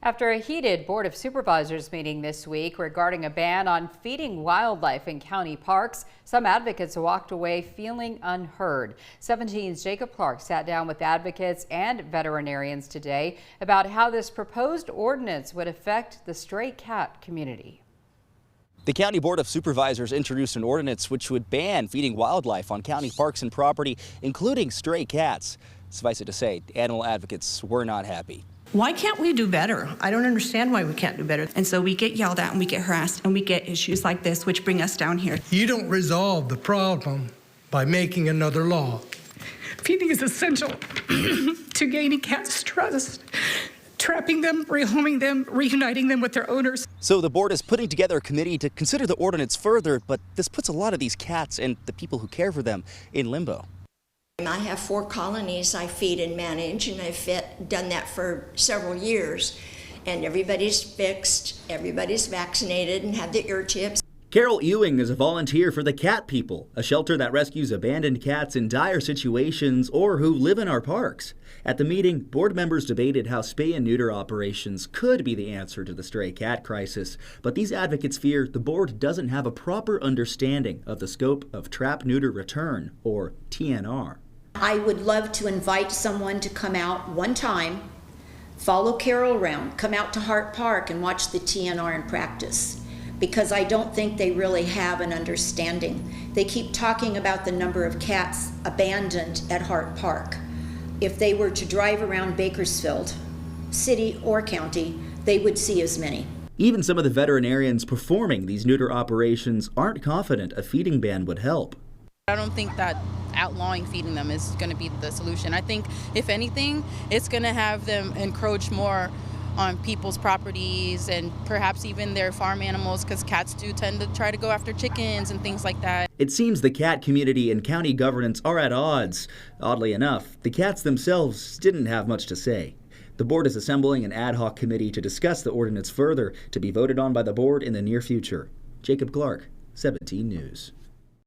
After a heated Board of Supervisors meeting this week regarding a ban on feeding wildlife in county parks, some advocates walked away feeling unheard. 17's Jacob Clark sat down with advocates and veterinarians today about how this proposed ordinance would affect the stray cat community. The County Board of Supervisors introduced an ordinance which would ban feeding wildlife on county parks and property, including stray cats. Suffice it to say, animal advocates were not happy. Why can't we do better? I don't understand why we can't do better. And so we get yelled at and we get harassed and we get issues like this, which bring us down here. You don't resolve the problem by making another law. Feeding is essential to gaining cats' trust, trapping them, rehoming them, reuniting them with their owners. So the board is putting together a committee to consider the ordinance further, but this puts a lot of these cats and the people who care for them in limbo. I have 4 colonies I feed and manage, and I've done that for several years. And everybody's fixed, everybody's vaccinated and have the ear chips. Carol Ewing is a volunteer for the Cat People, a shelter that rescues abandoned cats in dire situations or who live in our parks. At the meeting, board members debated how spay and neuter operations could be the answer to the stray cat crisis, but these advocates fear the board doesn't have a proper understanding of the scope of Trap Neuter Return, or TNR. I would love to invite someone to come out one time, follow Carol around, come out to Hart Park and watch the TNR in practice, because I don't think they really have an understanding. They keep talking about the number of cats abandoned at Hart Park. If they were to drive around Bakersfield, city or county, they would see as many. Even some of the veterinarians performing these neuter operations aren't confident a feeding ban would help. I don't think that outlawing feeding them is going to be the solution. I think, if anything, it's going to have them encroach more on people's properties and perhaps even their farm animals, because cats do tend to try to go after chickens and things like that. It seems the cat community and county governance are at odds. Oddly enough, the cats themselves didn't have much to say. The board is assembling an ad hoc committee to discuss the ordinance further, to be voted on by the board in the near future. Jacob Clark, 17 News.